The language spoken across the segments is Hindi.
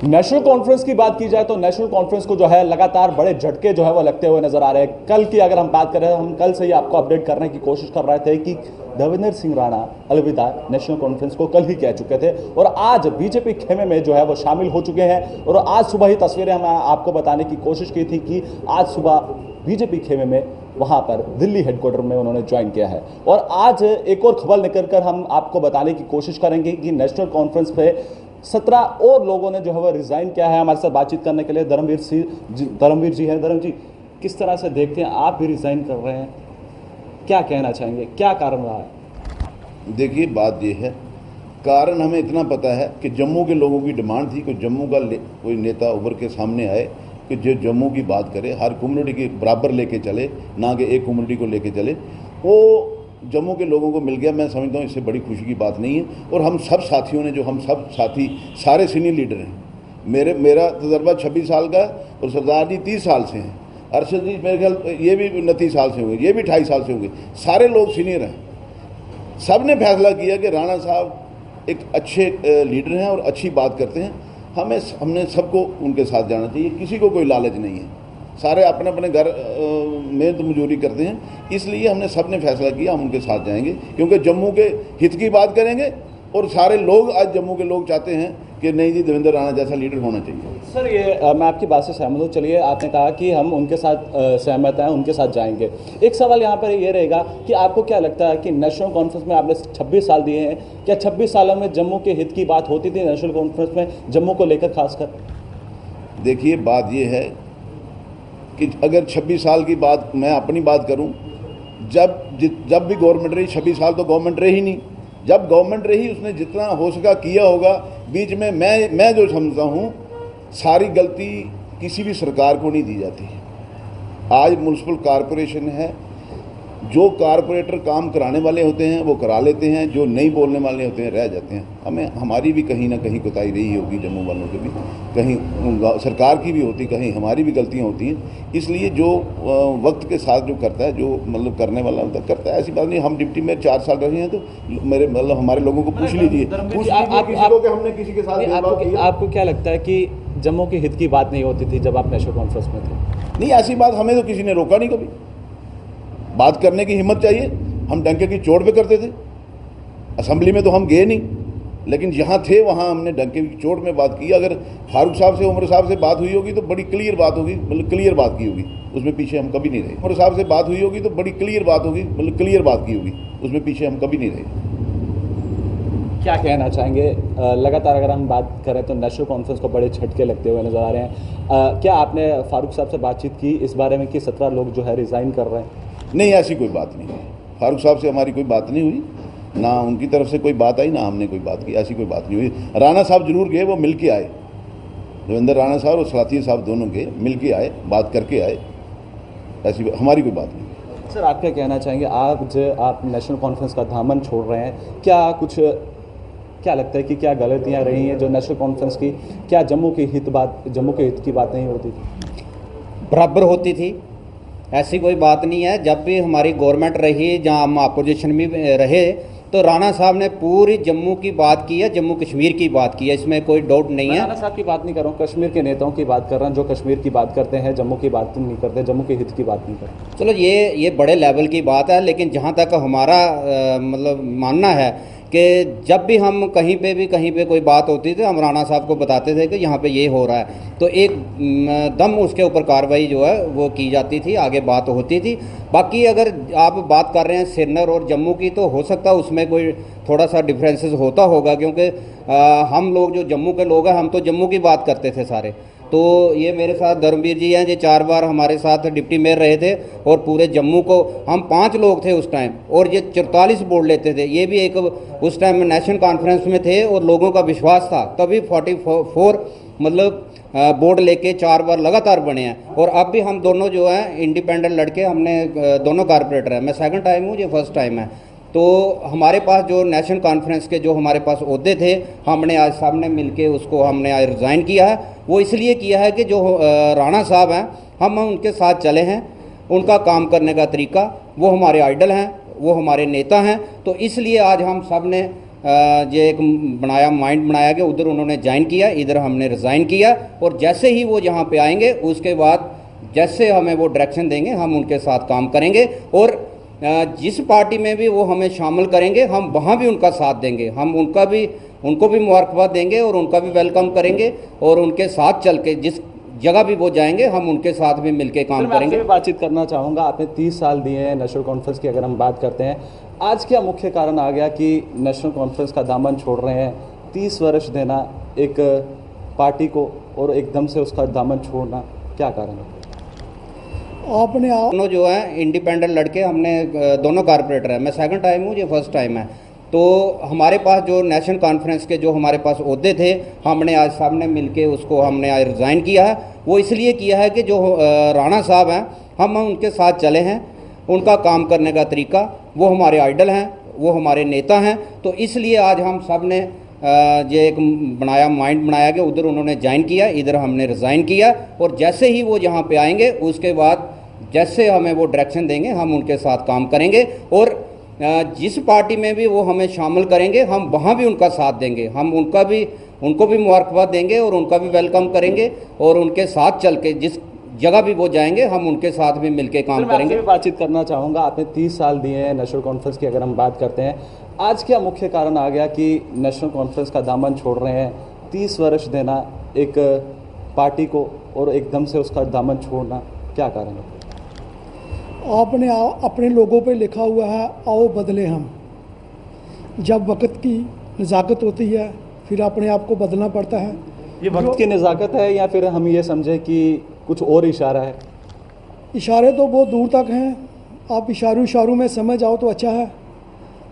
नेशनल कॉन्फ्रेंस की बात की जाए तो नेशनल कॉन्फ्रेंस को जो है लगातार बड़े झटके जो है वो लगते हुए नजर आ रहे हैं। कल की अगर हम बात करें, हम कल से ही आपको अपडेट करने की कोशिश कर रहे थे कि देवेंद्र सिंह राणा अलविदा नेशनल कॉन्फ्रेंस को कल ही कह चुके थे और आज बीजेपी खेमे में जो है वो शामिल हो चुके हैं। और आज सुबह ही तस्वीरें हम आपको बताने की कोशिश की थी कि आज सुबह बीजेपी खेमे में वहां पर दिल्ली हेडक्वार्टर में उन्होंने ज्वाइन किया है। और आज एक और खबर निकलकर हम आपको बताने की कोशिश करेंगे कि नेशनल कॉन्फ्रेंस पे 17 और लोगों ने जो है वो रिजाइन किया है। हमारे साथ बातचीत करने के लिए धर्मवीर जी हैं। धर्म जी, किस तरह से देखते हैं, आप भी रिजाइन कर रहे हैं, क्या कहना चाहेंगे, क्या कारण रहा है? देखिए, बात ये है, कारण हमें इतना पता है कि जम्मू के लोगों की डिमांड थी कि जम्मू का कोई नेता उभर के सामने आए कि जो जम्मू की बात करे, हर कम्युनिटी के बराबर लेके चले, ना कि एक कम्युनिटी को लेके चले। वो जम्मू के लोगों को मिल गया। मैं समझता हूँ इससे बड़ी खुशी की बात नहीं है। और हम सब साथियों ने, जो हम सब साथी सारे सीनियर लीडर हैं, मेरा तजर्बा 26 साल का और सरदार जी 30 साल से हैं, अरशद जी मेरे ख्याल ये भी 29 साल से होंगे, ये भी 28 साल से होंगे, सारे लोग सीनियर हैं। सब ने फैसला किया कि राणा साहब एक अच्छे लीडर हैं और अच्छी बात करते हैं। हमने सबको उनके साथ जाना चाहिए। किसी को कोई लालच नहीं है, सारे अपने अपने घर मेहनत मजूरी करते हैं, इसलिए हमने सब ने फैसला किया हम उनके साथ जाएंगे, क्योंकि जम्मू के हित की बात करेंगे। और सारे लोग, आज जम्मू के लोग चाहते हैं कि नहीं जी, देवेंद्र राणा जैसा लीडर होना चाहिए। सर, ये मैं आपकी बात से सहमत हूँ। चलिए, आपने कहा कि हम उनके साथ सहमत हैं, उनके साथ जाएंगे। एक सवाल यहाँ पर ये रहेगा कि आपको क्या लगता है कि नेशनल कॉन्फ्रेंस में आपने 26 साल दिए हैं, क्या 26 सालों में जम्मू के हित की बात होती थी नेशनल कॉन्फ्रेंस में, जम्मू को लेकर खासकर? देखिए, बात ये है कि अगर 26 साल की बात, मैं अपनी बात करूं, जब भी गवर्नमेंट रही, 26 साल तो गवर्नमेंट रही नहीं। जब गवर्नमेंट रही, उसने जितना हो सका किया होगा। बीच में मैं जो समझता हूं, सारी गलती किसी भी सरकार को नहीं दी जाती। आज म्युनिसिपल कॉरपोरेशन है, जो कारपोरेटर काम कराने वाले होते हैं वो करा लेते हैं, जो नहीं बोलने वाले होते हैं रह जाते हैं। हमारी भी कहीं ना कहीं कोताही रही होगी, जम्मू वालों की भी, कहीं सरकार की भी होती, कहीं हमारी भी गलतियां होती हैं। इसलिए जो वक्त के साथ जो करता है, जो मतलब करने वाला होता करता है, ऐसी बात नहीं। हम डिप्टी में 4 साल रहे हैं, तो मेरे मतलब हमारे लोगों को पूछ लीजिए कि हमने किसी के साथ। आपको क्या लगता है कि जम्मू के हित की बात नहीं होती थी जब आप नेशनल कॉन्फ्रेंस में थे? नहीं, ऐसी बात हमें तो किसी ने रोका नहीं। कभी बात करने की हिम्मत चाहिए। हम डंके की चोट पे करते थे, असेंबली में तो हम गए नहीं, लेकिन जहाँ थे वहाँ हमने डंके की चोट में बात की। अगर फारूक साहब से, उमर साहब से बात हुई होगी तो बड़ी क्लियर बात होगी, मतलब क्लियर बात की होगी, उसमें पीछे हम कभी नहीं रहे। उमर साहब से बात हुई होगी तो बड़ी क्लियर बात होगी, मतलब क्लियर बात की होगी, उसमें पीछे हम कभी नहीं रहे। क्या कहना चाहेंगे? लगातार अगर हम बात करें तो नेशनल कॉन्फ्रेंस को बड़े झटके लगते हुए नजर आ रहे हैं। क्या आपने फारूक साहब से बातचीत की इस बारे में कि 17 लोग जो है रिजाइन कर रहे हैं? नहीं, ऐसी कोई बात नहीं है। फारूक साहब से हमारी कोई बात नहीं हुई, ना उनकी तरफ से कोई बात आई, ना हमने कोई बात की। ऐसी कोई बात नहीं हुई। राणा साहब जरूर गए, वो मिल के आए। देवेंद्र राणा साहब और सलाथिया साहब दोनों गए, मिल के आए, बात करके आए। ऐसी हमारी कोई बात नहीं। सर, आप क्या कहना चाहेंगे? आप नेशनल कॉन्फ्रेंस का दामन छोड़ रहे हैं, क्या लगता है कि क्या गलतियां रही हैं जो नेशनल कॉन्फ्रेंस की? क्या जम्मू के हित की बात नहीं होती थी? बराबर होती थी, ऐसी कोई बात नहीं है। जब भी हमारी गवर्नमेंट रही, जहां हम अपोजिशन में रहे, तो राणा साहब ने पूरी जम्मू की बात की है, जम्मू कश्मीर की बात की है, इसमें कोई डाउट नहीं है। राणा साहब की बात नहीं कर रहा हूँ, कश्मीर के नेताओं की बात कर रहा हूँ, जो कश्मीर की बात करते हैं, जम्मू की बात नहीं करते, जम्मू के हित की बात नहीं करते। चलो, ये बड़े लेवल की बात है, लेकिन जहाँ तक हमारा मतलब मानना है कि जब भी हम कहीं पे कोई बात होती थी, हम राणा साहब को बताते थे कि यहाँ पे ये हो रहा है, तो एक दम उसके ऊपर कार्रवाई जो है वो की जाती थी, आगे बात होती थी। बाकी अगर आप बात कर रहे हैं श्रीनगर और जम्मू की, तो हो सकता है उसमें कोई थोड़ा सा डिफरेंसेस होता होगा, क्योंकि हम लोग जो जम्मू के लोग हैं, हम तो जम्मू की बात करते थे सारे। तो ये मेरे साथ धर्मवीर जी हैं, ये 4 बार हमारे साथ डिप्टी मेयर रहे थे, और पूरे जम्मू को हम 5 लोग थे उस टाइम, और ये 44 बोर्ड लेते थे। ये भी एक उस टाइम नेशनल कॉन्फ्रेंस में थे और लोगों का विश्वास था, तभी 44 मतलब बोर्ड लेके 4 बार लगातार बने हैं। और अब भी हम दोनों जो हैं इंडिपेंडेंट लड़के, हमने दोनों कारपोरेटर हैं। मैं सेकंड टाइम हूँ, ये फर्स्ट टाइम है। तो हमारे पास जो नेशनल कॉन्फ्रेंस के जो हमारे पास ओहदे थे, हमने आज सामने मिलके उसको हमने आज रिज़ाइन किया है। वो इसलिए किया है कि जो राणा साहब हैं, हम उनके साथ चले हैं, उनका काम करने का तरीका, वो हमारे आइडल हैं, वो हमारे नेता हैं। तो इसलिए आज हम सब ने ये एक माइंड बनाया कि उधर उन्होंने ज्वाइन किया, इधर हमने रिज़ाइन किया, और जैसे ही वो यहाँ पे आएंगे उसके बाद जैसे हमें वो डायरेक्शन देंगे हम उनके साथ काम करेंगे, और जिस पार्टी में भी वो हमें शामिल करेंगे हम वहाँ भी उनका साथ देंगे, हम उनको भी मुबारकबाद देंगे और उनका भी वेलकम करेंगे, और उनके साथ चल के जिस जगह भी वो जाएंगे हम उनके साथ भी मिलके काम करेंगे। बातचीत करना चाहूँगा, आपने 30 साल दिए हैं नेशनल कॉन्फ्रेंस की, अगर हम बात करते हैं आज क्या मुख्य कारण आ गया कि नेशनल कॉन्फ्रेंस का दामन छोड़ रहे हैं? 30 वर्ष देना एक पार्टी को और एकदम से उसका दामन छोड़ना, क्या कारण है? आपने दोनों जो है इंडिपेंडेंट लड़के, हमने दोनों कारपोरेटर है, मैं सेकंड टाइम हूँ, ये फर्स्ट टाइम है। तो हमारे पास जो नेशनल कॉन्फ्रेंस के जो हमारे पास ओहदे थे, हमने आज सामने मिलके उसको हमने आज रिज़ाइन किया है। वो इसलिए किया है कि जो राणा साहब हैं हम उनके साथ चले हैं, उनका काम करने का तरीका, वो हमारे आइडल हैं, वो हमारे नेता हैं, तो इसलिए आज हम सब ने ये एक माइंड बनाया कि उधर उन्होंने ज्वाइन किया, इधर हमने रिज़ाइन किया, और जैसे ही वो यहाँ पे आएंगे उसके बाद जैसे हमें वो डायरेक्शन देंगे हम उनके साथ काम करेंगे, और जिस पार्टी में भी वो हमें शामिल करेंगे हम वहाँ भी उनका साथ देंगे, हम उनको भी मुबारकबाद देंगे और उनका भी वेलकम करेंगे, और उनके साथ चल के जिस जगह भी वो जाएंगे हम उनके साथ भी मिलके काम करेंगे। बातचीत करना चाहूँगा, आपने 30 साल दिए हैं नेशनल कॉन्फ्रेंस की, अगर हम बात करते हैं आज क्या मुख्य कारण आ गया कि नेशनल कॉन्फ्रेंस का दामन छोड़ रहे हैं? 30 वर्ष देना एक पार्टी को और एकदम से उसका दामन छोड़ना, क्या कारण है? आपने अपने लोगों पे लिखा हुआ है आओ बदले हम। जब वक्त की नज़ाकत होती है फिर अपने आप को बदलना पड़ता है। ये वक्त की नज़ाकत है या फिर हम ये समझें कि कुछ और इशारा है? इशारे तो बहुत दूर तक हैं, आप इशारों में समझ आओ तो अच्छा है।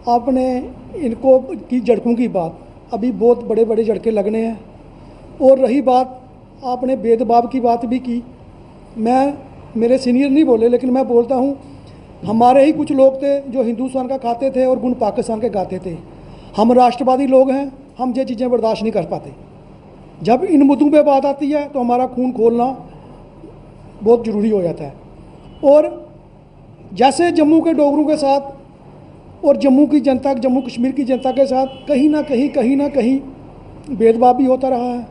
आपने इनको की झड़कों की बात, अभी बहुत बड़े बड़े झड़के लगने हैं। और रही बात, आपने भेदभाव की बात भी की, मेरे सीनियर नहीं बोले लेकिन मैं बोलता हूँ, हमारे ही कुछ लोग थे जो हिंदुस्तान का खाते थे और गुण पाकिस्तान के गाते थे। हम राष्ट्रवादी लोग हैं, हम ये चीज़ें बर्दाश्त नहीं कर पाते। जब इन मुद्दों पे बात आती है तो हमारा खून खोलना बहुत ज़रूरी हो जाता है। और जैसे जम्मू के डोगरों के साथ और जम्मू कश्मीर की जनता के साथ कहीं ना कहीं भेदभाव भी होता रहा है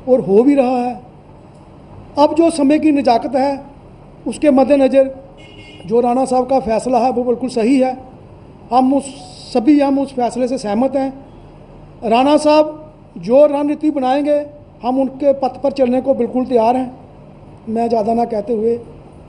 और हो भी रहा है। अब जो समय की नज़ाकत है उसके मद्देनज़र जो राणा साहब का फ़ैसला है वो बिल्कुल सही है। हम उस फैसले से सहमत हैं। राणा साहब जो रणनीति बनाएंगे हम उनके पथ पर चलने को बिल्कुल तैयार हैं। मैं ज़्यादा ना कहते हुए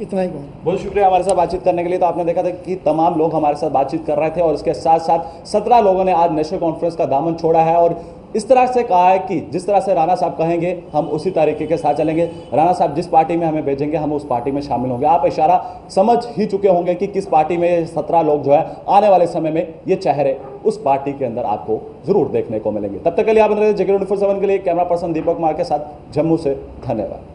इतना ही कहूँ। बहुत शुक्रिया हमारे साथ बातचीत करने के लिए। तो आपने देखा था कि तमाम लोग हमारे साथ बातचीत कर रहे थे और इसके साथ साथ 17 लोगों ने आज नेशनल कॉन्फ्रेंस का दामन छोड़ा है और इस तरह से कहा है कि जिस तरह से राणा साहब कहेंगे हम उसी तरीके के साथ चलेंगे। राणा साहब जिस पार्टी में हमें भेजेंगे हम उस पार्टी में शामिल होंगे। आप इशारा समझ ही चुके होंगे कि किस पार्टी में 17 लोग जो है आने वाले समय में ये चेहरे उस पार्टी के अंदर आपको जरूर देखने को मिलेंगे। तब तक के लिए आप जगह 24/7 के लिए कैमरा पर्सन दीपक कुमार के साथ जम्मू से धन्यवाद।